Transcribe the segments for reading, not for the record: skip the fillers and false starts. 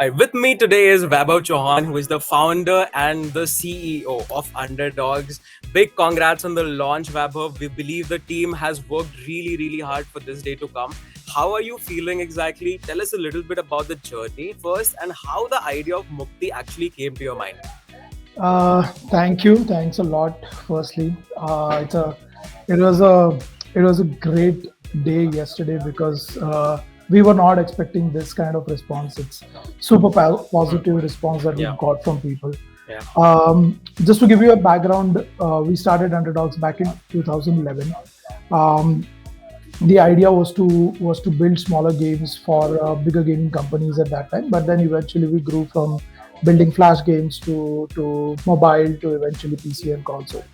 With me today is Vaibhav Chavan, who is the founder and the CEO of Underdogs. Big congrats on the launch, Vaibhav. We believe the team has worked really, really hard for this day to come. How are you feeling exactly? Tell us a little bit about the journey first and how the idea of Mukti actually came to your mind. Thank you. Thanks a lot. Firstly, it was a, it was a great day yesterday because we were not expecting this kind of response. It's super positive response that we Yeah, got from people. yeah, Just to give you a background, we started Underdogs back in 2011. Um, the idea was to build smaller games for bigger gaming companies at that time, but then eventually we grew from building flash games to mobile to eventually PC and console.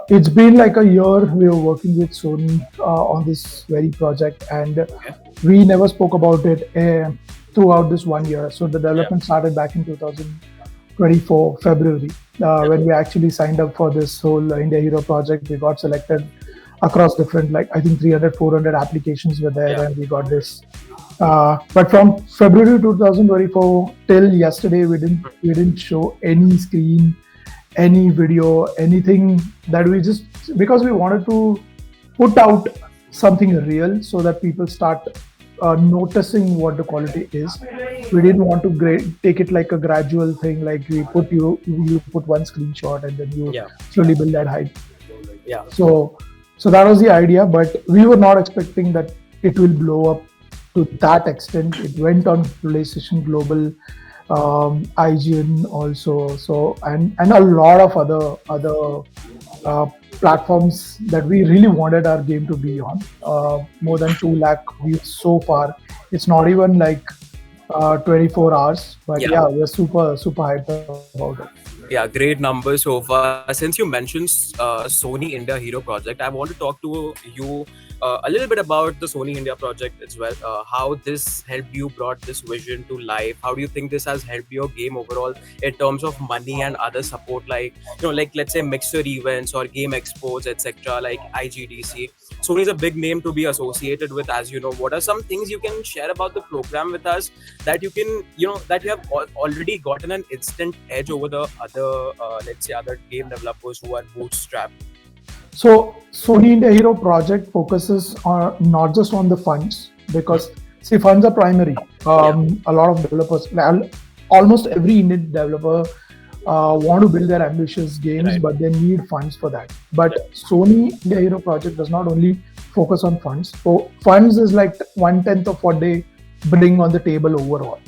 It's been like a year we were working with Sony on this very project, and okay, we never spoke about it throughout this 1 year. So the yeah, development started back in 2024 February yeah, when we actually signed up for this whole India Hero project. We got selected across different, like I think 300, 400 applications were there, yeah, and we got this. But from February 2024 till yesterday, we didn't show any screen, any video, anything that we just because we wanted to put out something real so that people start noticing what the quality is. We didn't want to take it like a gradual thing, like you put one screenshot and then you yeah, slowly build that hype. yeah, So so that was the idea, but we were not expecting that it will blow up to that extent. It went on PlayStation Global, IGN also, so and a lot of other platforms that we really wanted our game to be on. More than 2 lakh views so far. It's not even like 24 hours, but yeah. yeah, we're super hyped about it. Yeah, great numbers so far. Since you mentioned Sony India Hero project, I want to talk to you a little bit about the Sony India project as well. How this helped you brought this vision to life? How do you think this has helped your game overall in terms of money and other support, like like let's say mixer events or game expos, etc., like IGDC. Sony is a big name to be associated with, as you know. What are some things you can share about the program with us that you can that you have already gotten an instant edge over the other let's say other game developers who are bootstrapped? So Sony India Hero project focuses on not just on the funds, because see, funds are primary. Yeah, A lot of developers, almost every Indian developer want to build their ambitious games, right, but they need funds for that. But Sony India Hero project does not only focus on funds. So funds is like 1/10 of what they bring on the table overall.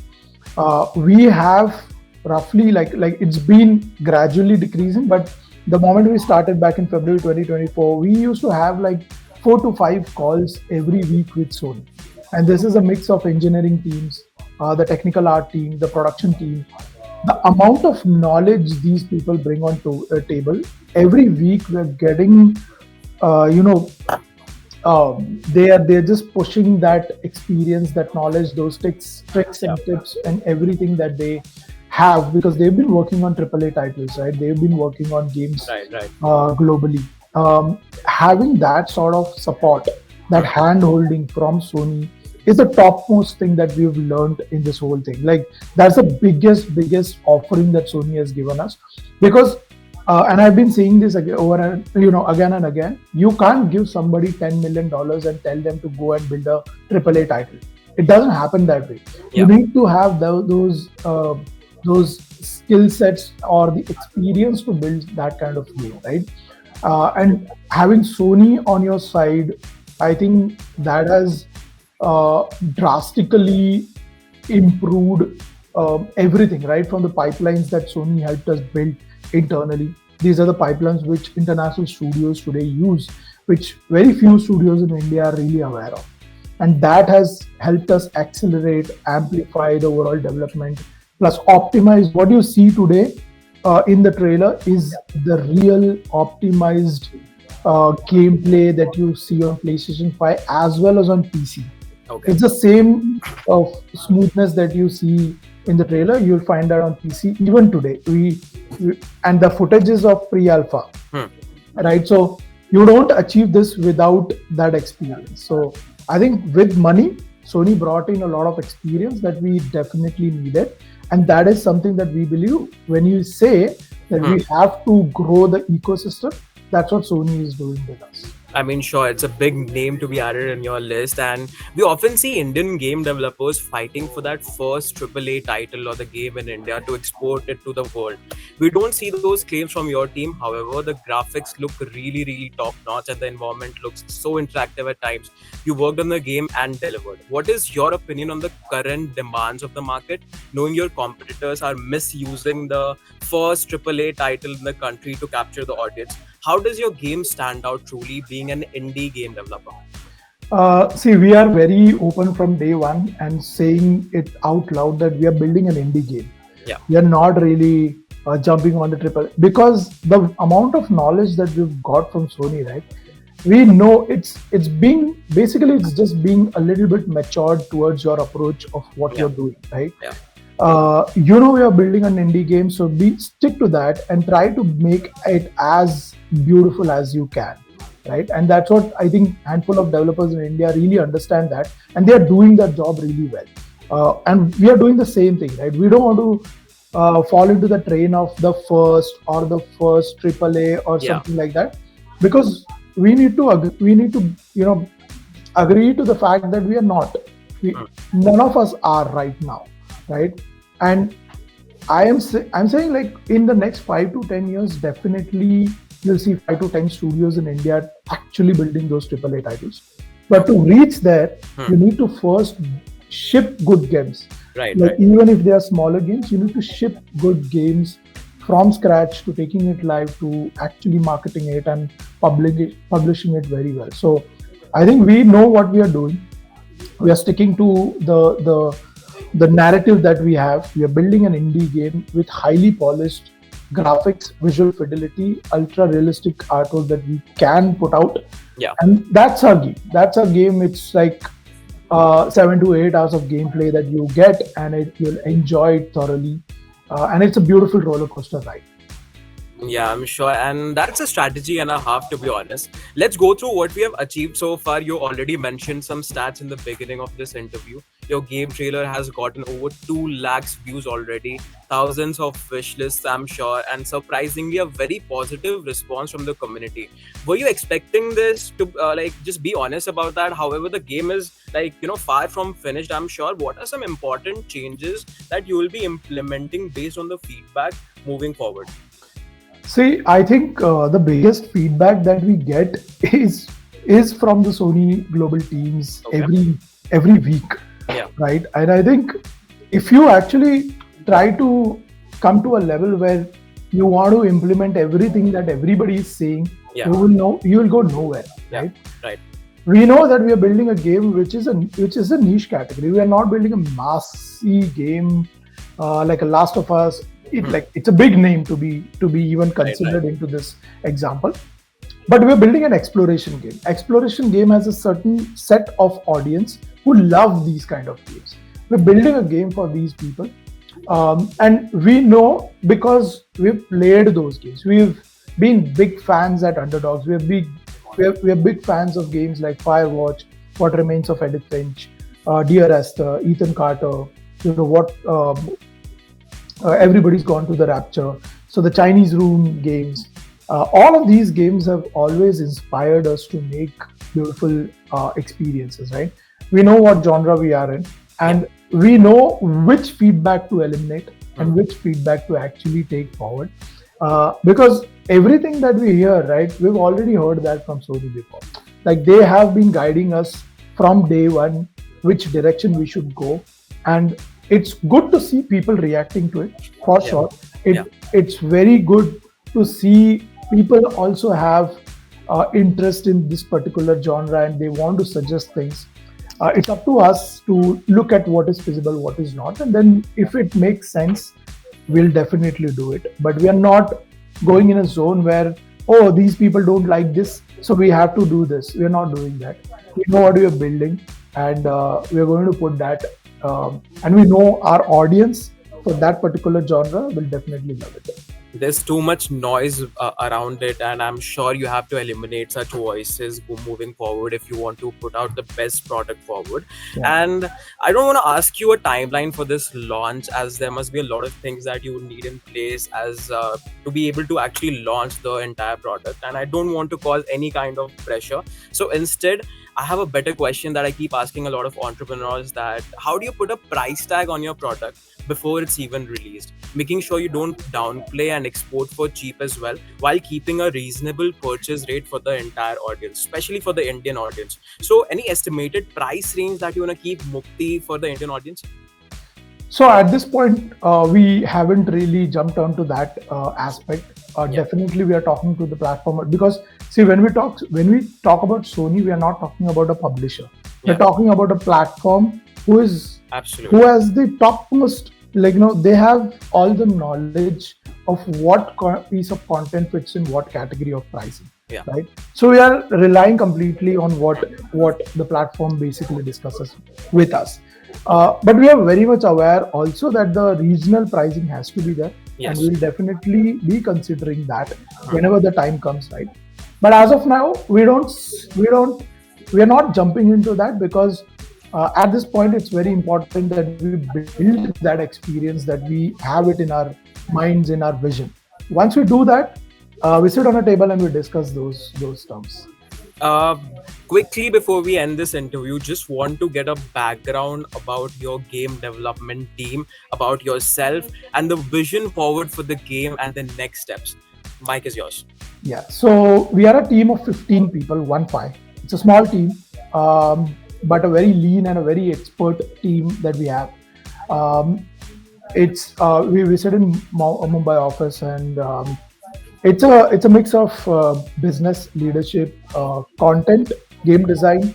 We have roughly, like it's been gradually decreasing, but the moment we started back in February 2024, we used to have like 4 to 5 calls every week with Sony, and this is a mix of engineering teams, the technical art team, the production team. The amount of knowledge these people bring on to a table every week, we're getting, you know, they're just pushing that experience, that knowledge, those tricks yeah, and tips and everything that they have, because they've been working on AAA titles, right? They've been working on games right, right. globally. Having that sort of support, that hand holding from Sony is the topmost thing that we've learned in this whole thing. Like, that's the biggest offering that Sony has given us, because and I've been saying this again, again and again. You can't give somebody $10 million and tell them to go and build a AAA title. It doesn't happen that way. You Yeah, need to have those skill sets or the experience to build that kind of game, right? And having Sony on your side, I think that has drastically improved everything, right? From the pipelines that Sony helped us build internally. These are the pipelines which international studios today use, which very few studios in India are really aware of. And that has helped us accelerate, amplify the overall development, plus optimize. What you see today in the trailer is the real optimized gameplay that you see on PlayStation 5 as well as on PC. okay, It's the same smoothness that you see in the trailer. You'll find that on PC even today. And the footage is of pre-alpha, hmm. right? So you don't achieve this without that experience. So I think with money, Sony brought in a lot of experience that we definitely needed. And that is something that we believe when you say that Hmm. we have to grow the ecosystem, that's what Sony is doing with us. I mean, sure, it's a big name to be added in your list, and we often see Indian game developers fighting for that first AAA title or the game in India to export it to the world. We don't see those claims from your team. However, the graphics look really, really top notch, and the environment looks so interactive at times. You worked on the game and delivered. What is your opinion on the current demands of the market, knowing your competitors are misusing the first AAA title in the country to capture the audience? How does your game stand out truly being an indie game developer? See, we are very open from day one and saying it out loud that we are building an indie game. Yeah. We are not really jumping on the triple because the amount of knowledge that we've got from Sony, right? We know it's being basically it's just being a little bit matured towards your approach of what Yeah. you're doing, right? Yeah. We are building an indie game, so be stick to that and try to make it as beautiful as you can, right? And that's what I think handful of developers in India really understand that, and they are doing that job really well. And we are doing the same thing, right? We don't want to fall into the train of the first AAA or Yeah. something like that, because we need to agree to the fact that we are not. None of us are right now, right? And I'm saying like in the next 5 to 10 years, definitely you'll see 5 to 10 studios in India actually building those AAA titles. But to reach there, you need to first ship good games. Right. Like Right. even if they are smaller games, you need to ship good games from scratch to taking it live to actually marketing it and publishing it very well. So I think we know what we are doing. We are sticking to the narrative that we have. We are building an indie game with highly polished graphics, visual fidelity, ultra realistic artwork that we can put out. Yeah. And that's our game. That's our game. It's like 7 to 8 hours of gameplay that you get, and you'll enjoy it thoroughly. And it's a beautiful roller coaster ride. Yeah, I'm sure. And that's a strategy and a half, to be honest. Let's go through what we have achieved so far. You already mentioned some stats in the beginning of this interview. Your game trailer has gotten over 2 lakhs views already, thousands of wish lists, I'm sure, and surprisingly, a very positive response from the community. Were you expecting this to, just be honest about that? However, the game is, far from finished, I'm sure. What are some important changes that you will be implementing based on the feedback moving forward? See, I think the biggest feedback that we get is from the Sony global teams Okay. every week, Yeah. right? And I think if you actually try to come to a level where you want to implement everything that everybody is saying, Yeah. you will go nowhere, Yeah. right? Right. We know that we are building a game which is a niche category. We are not building a massy game like a Last of Us. It's a big name to be even considered into this example. But we're building an exploration game. Exploration game has a certain set of audience who love these kind of games. We're building a game for these people, and we know because we've played those games. We've been big fans at Underdogs. We are big fans of games like Firewatch, What Remains of Edith Finch, Dear Esther, Ethan Carter. Everybody's gone to the Rapture. So the Chinese Room games. All of these games have always inspired us to make beautiful experiences, right? We know what genre we are in, and we know which feedback to eliminate and which feedback to actually take forward. Because everything that we hear, right, we've already heard that from Sony before. Like they have been guiding us from day one, which direction we should go. And it's good to see people reacting to it, for sure. It's very good to see people also have interest in this particular genre and they want to suggest things. It's up to us to look at what is feasible, what is not, and then if it makes sense, we'll definitely do it. But we are not going in a zone where, oh, these people don't like this, so we have to do this. We are not doing that. We know what we are building, and we are going to put that. And we know our audience for that particular genre will definitely love it. there's too much noise around it, and I'm sure you have to eliminate such voices moving forward if you want to put out the best product forward. Yeah. And I don't want to ask you a timeline for this launch, as there must be a lot of things that you need in place as to be able to actually launch the entire product, and I don't want to cause any kind of pressure. So instead, I have a better question that I keep asking a lot of entrepreneurs, that how do you put a price tag on your product before it's even released, making sure you don't downplay and export for cheap as well, while keeping a reasonable purchase rate for the entire audience, especially for the Indian audience. So any estimated price range that you want to keep Mukti for the Indian audience? So at this point, we haven't really jumped onto that aspect. Definitely, we are talking to the platform, because see, when we talk about Sony, we are not talking about a publisher. We're talking about a platform who has the topmost, they have all the knowledge of what piece of content fits in what category of pricing. Right. So we are relying completely on what the platform basically discusses with us. But we are very much aware also that the regional pricing has to be there, and we'll definitely be considering that whenever the time comes, right? But as of now, we are not jumping into that, because at this point it's very important that we build that experience, that we have it in our minds, in our vision. Once we do that, we sit on a table and we discuss those terms. Quickly before we end this interview, just want to get a background about your game development team, about yourself, and the vision forward for the game and the next steps. Mike is yours. Yeah, so we are a team of 15 people, 1-5. It's a small team, but a very lean and a very expert team that we have. We visit in Mumbai office, and it's a mix of business, leadership, content, game design,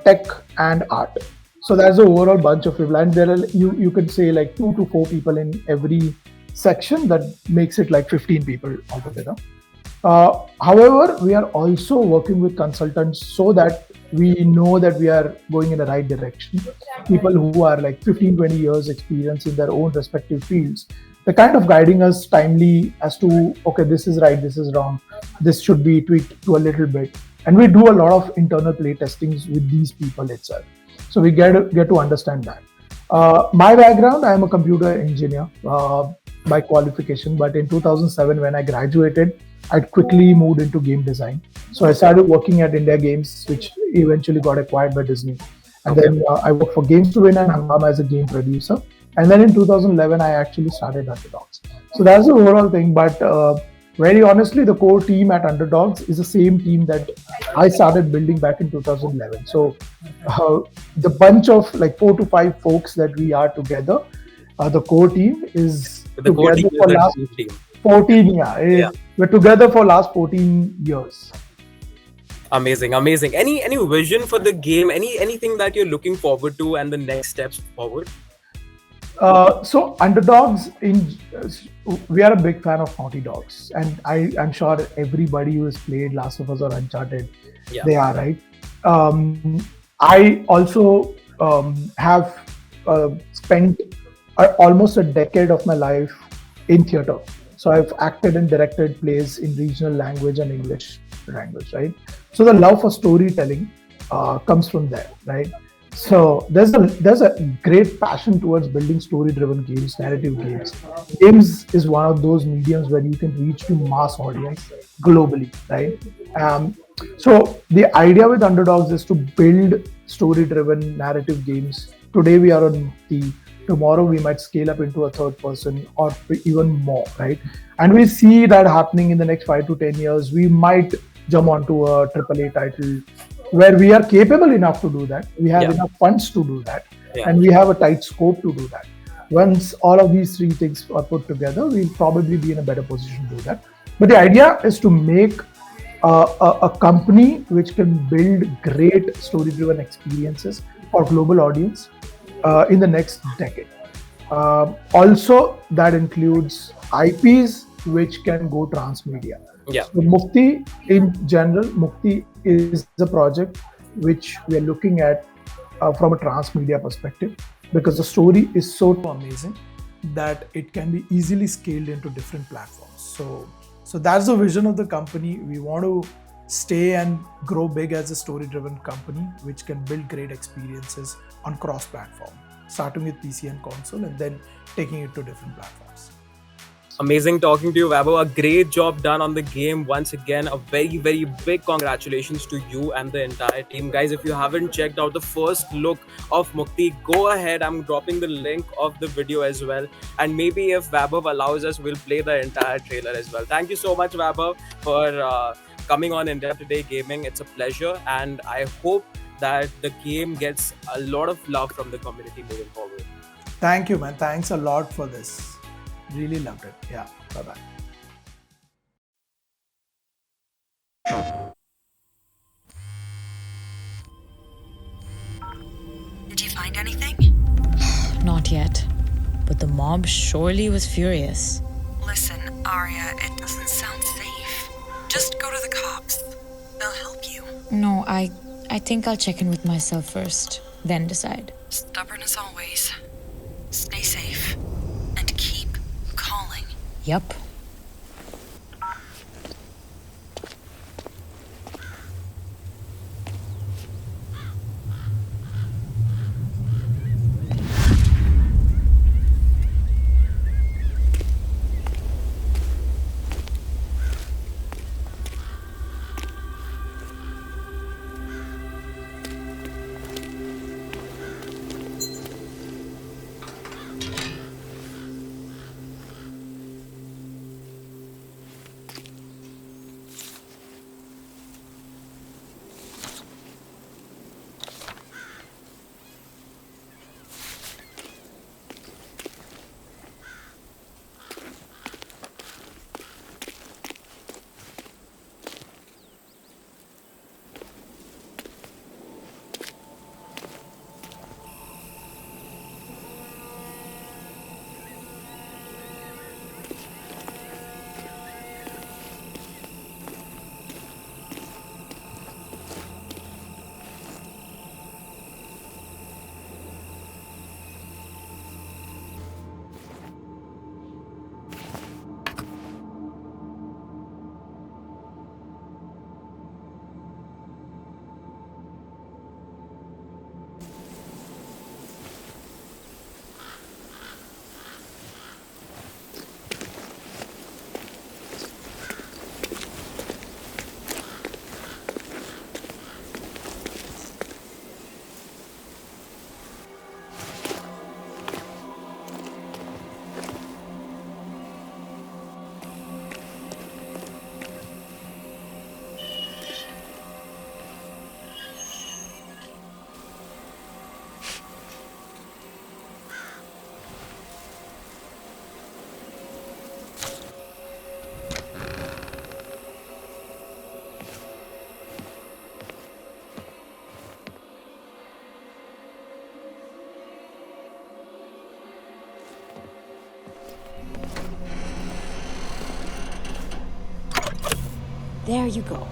tech, and art. So there's an overall bunch of people, and there are you could say like 2 to 4 people in every section. That makes it like 15 people altogether. However, we are also working with consultants so that we know that we are going in the right direction. People who are like 15, 20 years experience in their own respective fields. They're kind of guiding us timely as to, okay, this is right, this is wrong, this should be tweaked to a little bit. And we do a lot of internal play testings with these people itself. So we get to understand that. My background, I am a computer engineer by qualification, but in 2007 when I graduated, I quickly moved into game design. So I started working at India Games, which eventually got acquired by Disney. And then I worked for Games to Win and Hangama as a game producer. And then in 2011, I actually started Underdogs. So that's the overall thing. But very honestly, the core team at Underdogs is the same team that I started building back in 2011. So the bunch of like 4 to 5 folks that we are together, the core team is together for last 14 years. We're together for last 14 years. Amazing. Any vision for the game? Anything that you're looking forward to and the next steps forward? So Underdogs, we are a big fan of Naughty Dogs, and I'm sure everybody who has played Last of Us or Uncharted, they are, right. I also have spent almost a decade of my life in theater. So I've acted and directed plays in regional language and English language, right? So the love for storytelling comes from there, right? So there's a great passion towards building story-driven games, narrative games. Games is one of those mediums where you can reach to mass audience globally, right? So the idea with Underdogs is to build story-driven narrative games. Today we are on Mukti. Tomorrow we might scale up into a third person or even more, right? And we see that happening in the next 5 to 10 years. We might jump onto a AAA title where we are capable enough to do that. We have enough funds to do that, and we have a tight scope to do that. Once all of these 3 things are put together, we'll probably be in a better position to do that. But the idea is to make a company which can build great story-driven experiences for global audience in the next decade. Also, that includes IPs which can go transmedia. So Mukti in general, Mukti is a project which we are looking at from a transmedia perspective, because the story is so amazing. that it can be easily scaled into different platforms. So that's the vision of the company. We want to stay and grow big as a story-driven company, which can build great experiences on cross-platform, starting with PC and console, and then taking it to different platforms. Amazing talking to you, Vaibhav. A great job done on the game. Once again, a very, very big congratulations to you and the entire team. Guys, if you haven't checked out the first look of Mukti, go ahead. I'm dropping the link of the video as well. And maybe if Vaibhav allows us, we'll play the entire trailer as well. Thank you so much, Vaibhav, for coming on India Today Gaming. It's a pleasure. And I hope that the game gets a lot of love from the community moving forward. Thank you, man. Thanks a lot for this. Really loved it. Yeah. Bye-bye. Did you find anything? Not yet. But the mob surely was furious. Listen, Arya, it doesn't sound safe. Just go to the cops. They'll help you. No, I think I'll check in with myself first, then decide. Stubborn as always. Stay safe. And keep calling. Yup. There you go.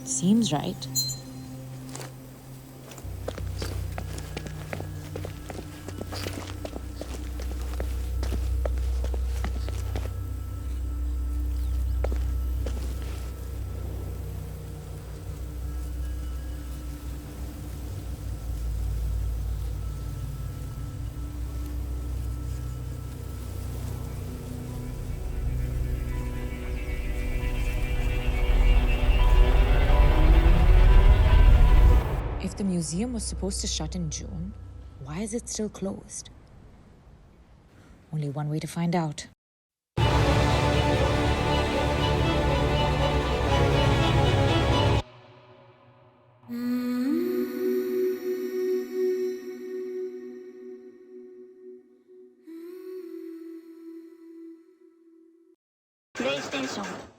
Seems right. museum was supposed to shut in June, why is it still closed? Only one way to find out. PlayStation